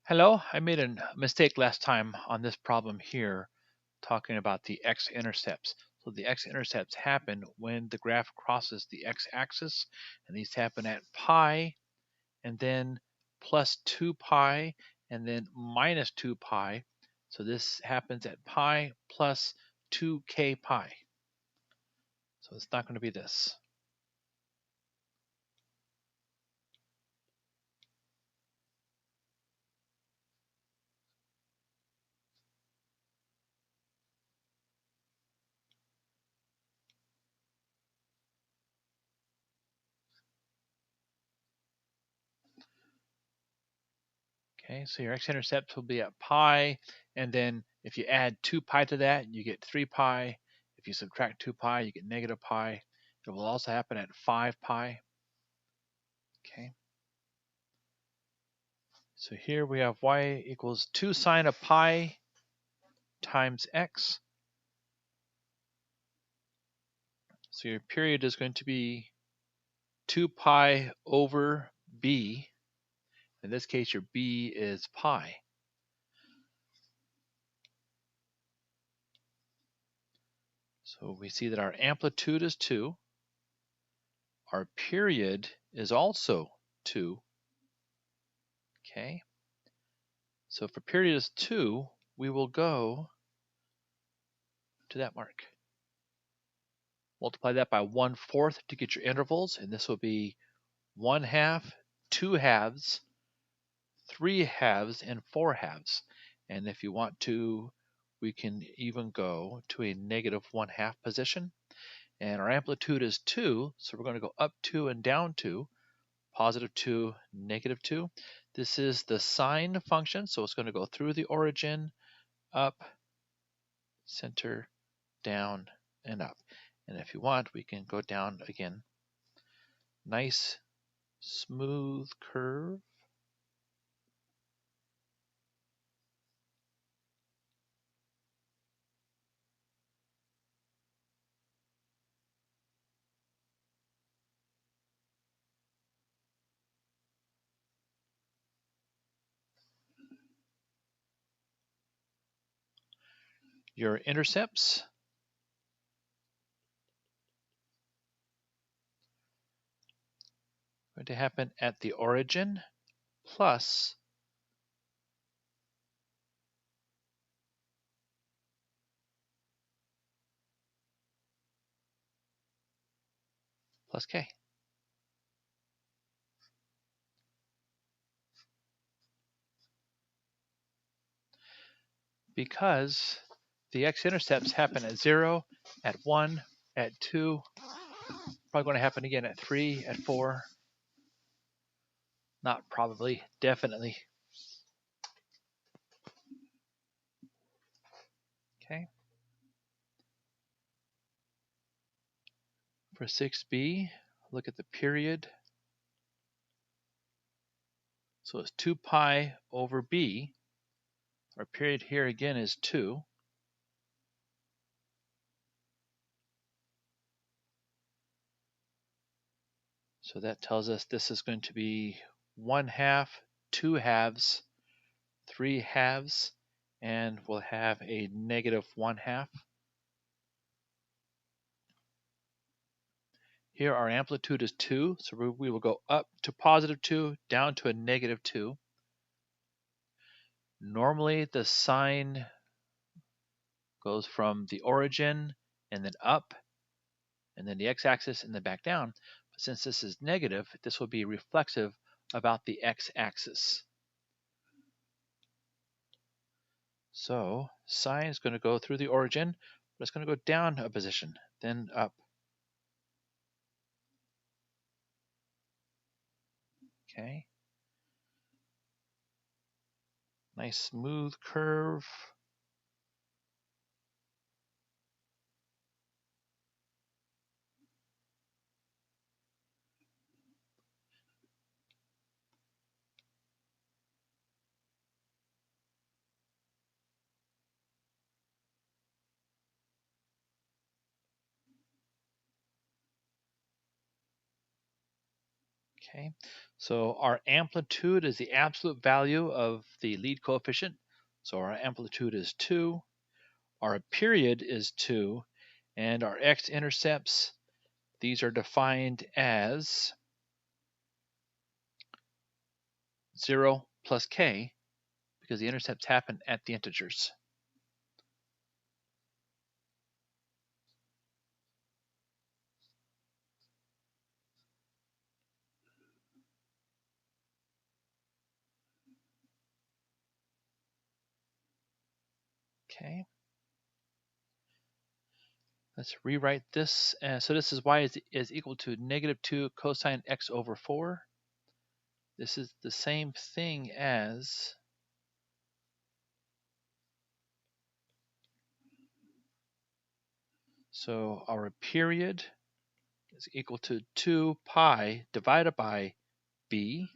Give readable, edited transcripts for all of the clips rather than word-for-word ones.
Hello, I made a mistake last time on this problem here, talking about the x-intercepts. So the x-intercepts happen when the graph crosses the x-axis, and these happen at pi, and then plus 2 pi, and then minus 2 pi. So this happens at pi plus 2k pi. So it's not going to be this. Okay, so your x-intercepts will be at pi, and then if you add 2 pi to that, you get 3 pi. If you subtract 2 pi, you get negative pi. It will also happen at 5 pi. Okay, so here we have y equals 2 sine of pi times x. So your period is going to be 2 pi over b. In this case, your b is pi. So we see that our amplitude is 2. Our period is also 2. Okay, so if a period is 2, we will go to that mark. Multiply that by 1/4 to get your intervals, and this will be 1/2, 2/2, 3/2, and 4/2. And if you want to, we can even go to a negative 1/2 position. And our amplitude is 2, so we're going to go up 2 and down 2, positive 2, negative 2. This is the sine function, so it's going to go through the origin, up, center, down, and up. And if you want, we can go down again. Nice, smooth curve. Your intercepts are going to happen at the origin plus k. Because the x-intercepts happen at 0, at 1, at 2, probably going to happen again at 3, at 4. Not probably, definitely. Okay. For 6b, look at the period. So it's 2 pi over b. Our period here again is 2. So that tells us this is going to be 1/2, 2/2, 3/2, and we'll have a negative 1/2. Here our amplitude is 2, so we will go up to positive 2, down to a negative 2. Normally the sine goes from the origin and then up, and then the x-axis and then back down. But since this is negative, this will be reflexive about the x-axis. So sine is going to go through the origin, but it's going to go down a position, then up. Okay. Nice smooth curve. Okay, so our amplitude is the absolute value of the lead coefficient. So our amplitude is 2, our period is 2, and our x-intercepts, these are defined as 0 plus k, because the intercepts happen at the integers. Okay, let's rewrite this. So this is y is equal to negative 2 cosine x over 4. This is the same thing as, so our period is equal to 2 pi divided by b.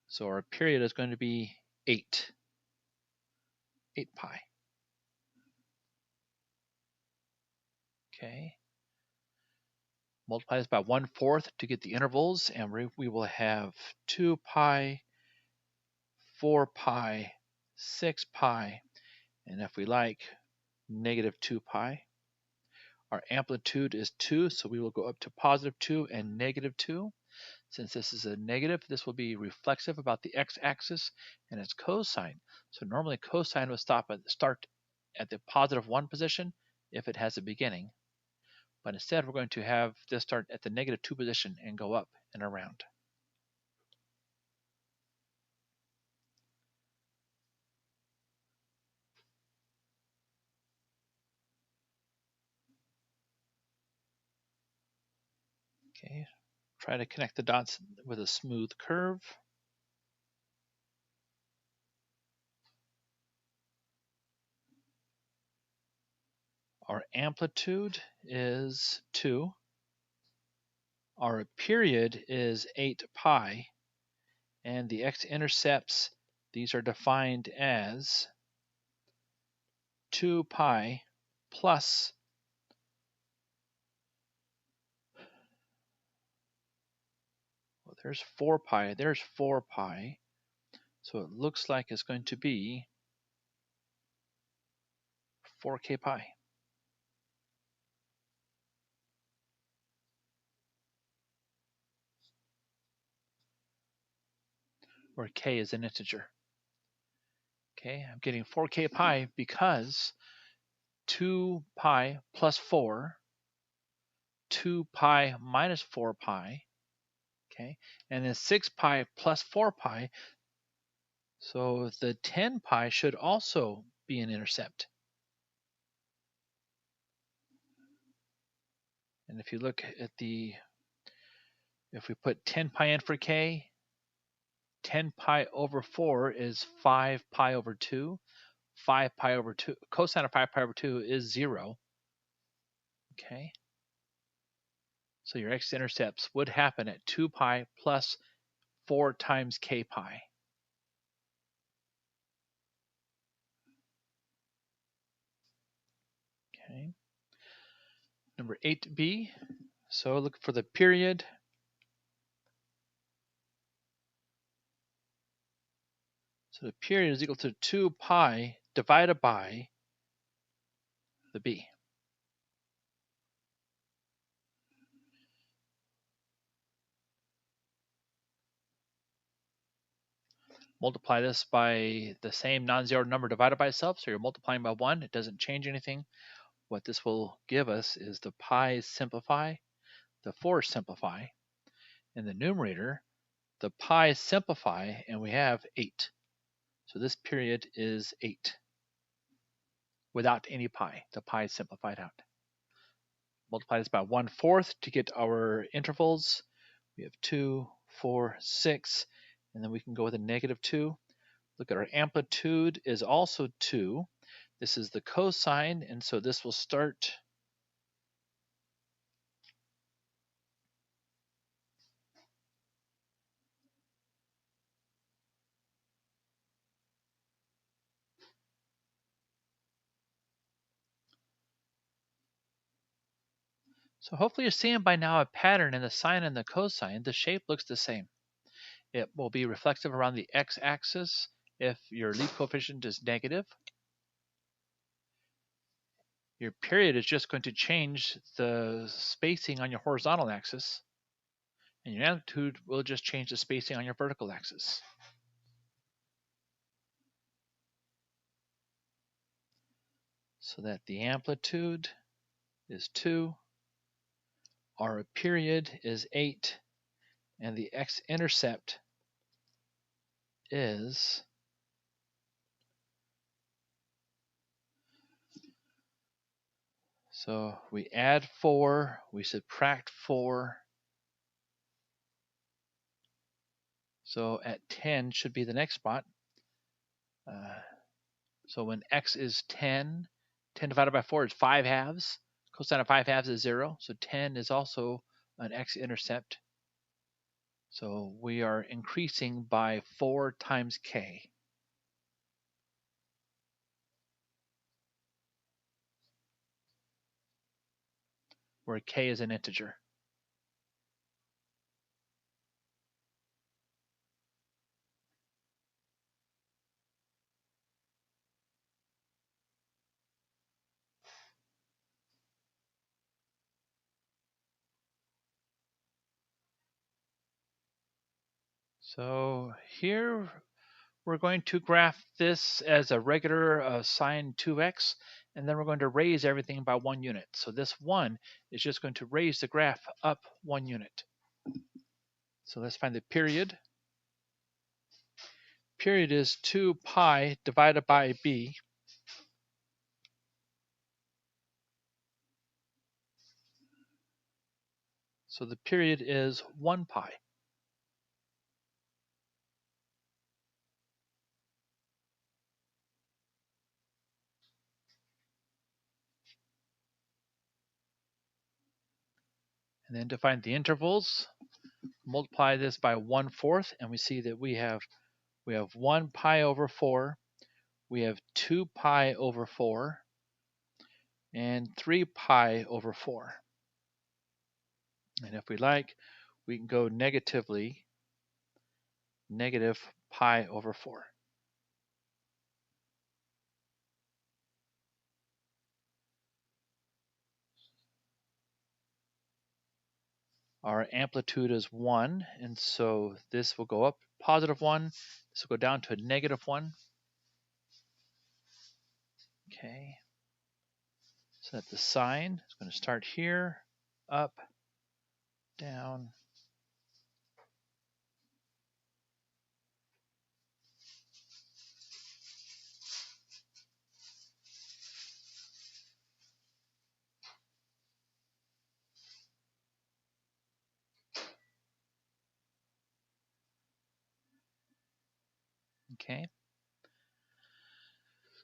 So our period is going to be 8 pi. Okay. Multiply this by 1/4 to get the intervals, and we will have 2 pi, 4 pi, 6 pi, and if we like, negative 2 pi. Our amplitude is 2, so we will go up to positive 2 and negative 2. Since this is a negative, this will be reflexive about the x-axis, and it's cosine. So normally cosine will start at the positive 1 position if it has a beginning. But instead, we're going to have this start at the negative 2 position and go up and around. Okay, try to connect the dots with a smooth curve. Our amplitude is 2. Our period is 8 pi. And the x-intercepts, these are defined as 2 pi plus, well, there's 4 pi, there's 4 pi. So it looks like it's going to be 4k pi, where k is an integer. Okay, I'm getting 4k pi because 2 pi plus 4, 2 pi minus 4 pi, okay, and then 6 pi plus 4 pi. So the 10 pi should also be an intercept. And if you look at if we put 10 pi in for k, 10 pi over 4 is 5 pi over 2. 5 pi over 2, cosine of 5 pi over 2 is 0. Okay. So your x-intercepts would happen at 2 pi plus 4 times k pi. Okay. Number 8b. So look for the period. So the period is equal to 2 pi divided by the b. Multiply this by the same non-zero number divided by itself. So you're multiplying by 1. It doesn't change anything. What this will give us is the pi's simplify, the 4's simplify. In the numerator, the pi's simplify, and we have 8. So this period is 8 without any pi. The pi is simplified out. Multiply this by 1/4 to get our intervals. We have 2, 4, 6, and then we can go with a negative 2. Look at our amplitude is also 2. This is the cosine, and so this will start So hopefully you're seeing by now a pattern in the sine and the cosine. The shape looks the same. It will be reflexive around the x-axis if your least coefficient is negative. Your period is just going to change the spacing on your horizontal axis, and your amplitude will just change the spacing on your vertical axis. So that the amplitude is 2, our period is 8, and the x-intercept is so we add 4, we subtract 4. So at 10 should be the next spot. So when x is 10, 10 divided by 4 is 5 halves. Cosine of 5 halves is 0. So 10 is also an x-intercept. So we are increasing by 4 times k. Where k is an integer. So here we're going to graph this as a regular sine 2x, and then we're going to raise everything by 1 unit. So this 1 is just going to raise the graph up 1 unit. So let's find the period. Period is 2 pi divided by b. So the period is 1 pi. And then to find the intervals, multiply this by 1/4, and we see that we have 1 pi over 4, we have 2 pi over 4, and 3 pi over 4. And if we like, we can go negatively, negative pi over 4. Our amplitude is 1, and so this will go up positive 1, this will go down to a negative 1. Okay, so that the sine is going to start here, up, down. Okay.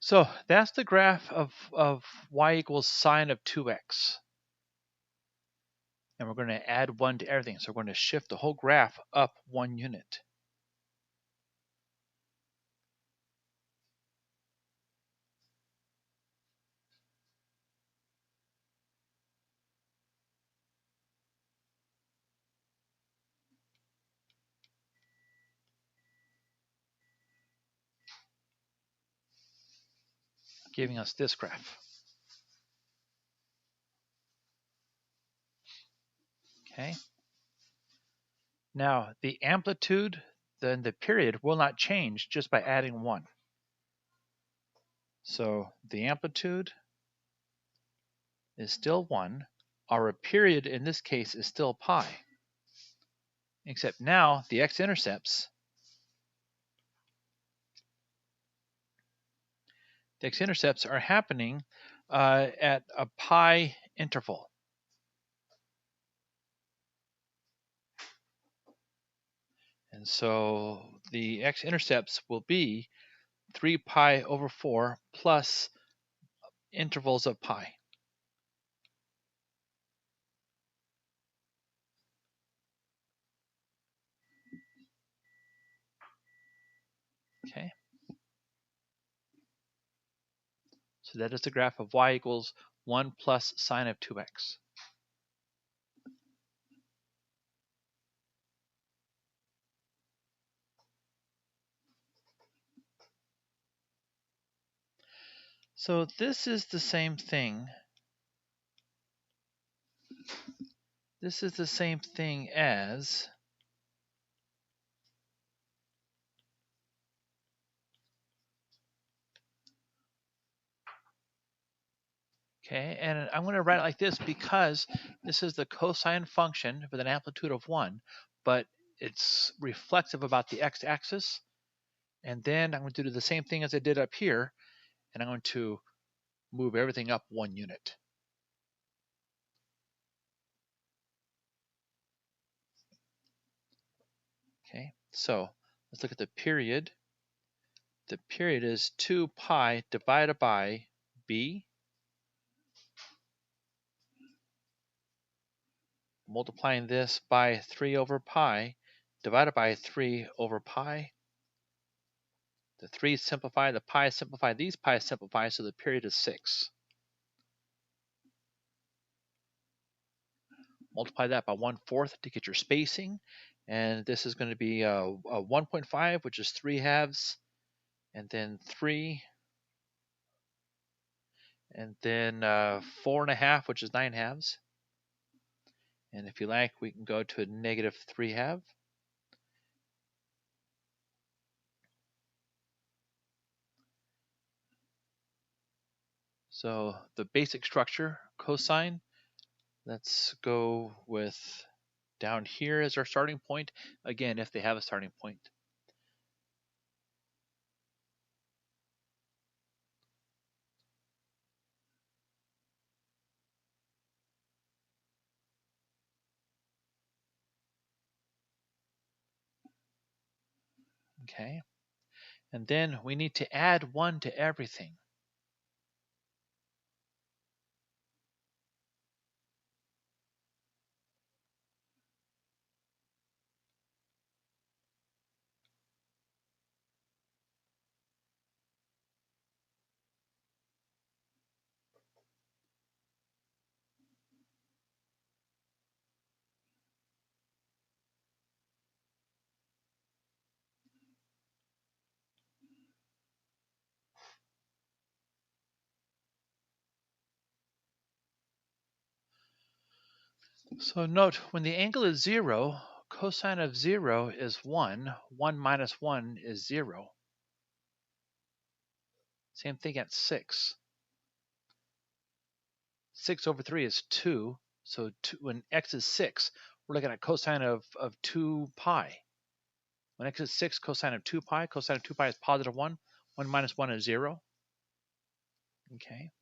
So that's the graph of y equals sine of 2x. And we're going to add 1 to everything. So we're going to shift the whole graph up 1 unit. Giving us this graph. Okay. Now the amplitude, then the period will not change just by adding 1. So the amplitude is still 1. Our period in this case is still pi. Except now the x-intercepts, are happening at a pi interval. And so the x-intercepts will be 3 pi over 4 plus intervals of pi. Okay. So that is the graph of y equals 1 plus sine of 2x. So this is the same thing. This is the same thing as okay, and I'm going to write it like this because this is the cosine function with an amplitude of 1, but it's reflexive about the x-axis. And then I'm going to do the same thing as I did up here, and I'm going to move everything up 1 unit. Okay, so let's look at the period. The period is 2 pi divided by b, multiplying this by 3 over pi, divided by 3 over pi. The 3 simplify, the pi simplify, these pi simplify, so the period is 6. Multiply that by 1/4 to get your spacing, and this is going to be a 1.5, which is 3 halves, and then 3, and then 4.5, which is 9 halves. And if you like, we can go to a -3/2. So the basic structure, cosine, let's go with down here as our starting point. Again, if they have a starting point. Okay. And then we need to add 1 to everything. So note, when the angle is 0, cosine of 0 is 1. 1 minus 1 is 0. Same thing at 6. 6 over 3 is 2. So when x is 6, we're looking at cosine of 2 pi. When x is 6, cosine of 2 pi. Cosine of 2 pi is positive 1. 1 minus 1 is 0. Okay.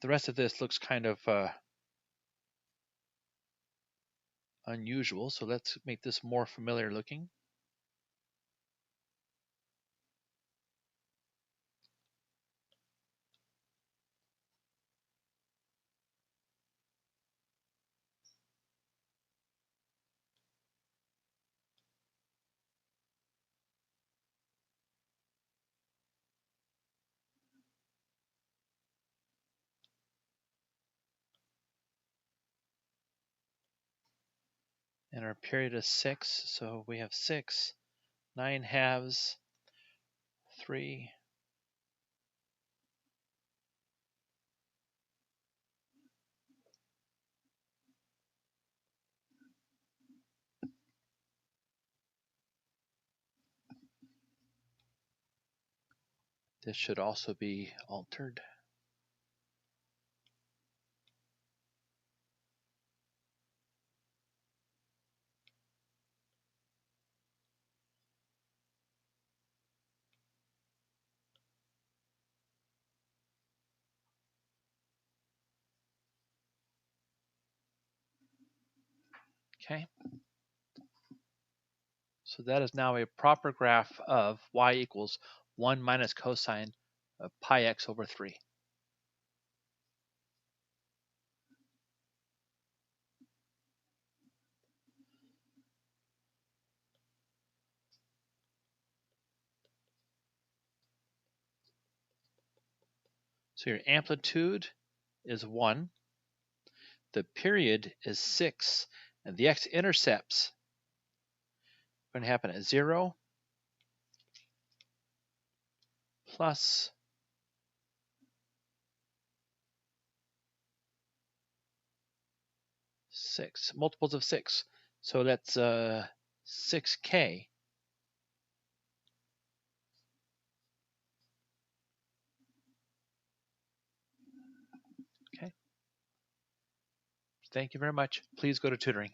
The rest of this looks kind of unusual, so let's make this more familiar looking. And our period is 6, so we have 6, 9 halves, 3, this should also be altered. Okay. So that is now a proper graph of y equals 1 minus cosine of pi x over 3. So your amplitude is 1, the period is 6, and the x-intercepts are going to happen at 0, plus 6, multiples of 6. So that's 6k. Okay. Thank you very much. Please go to tutoring.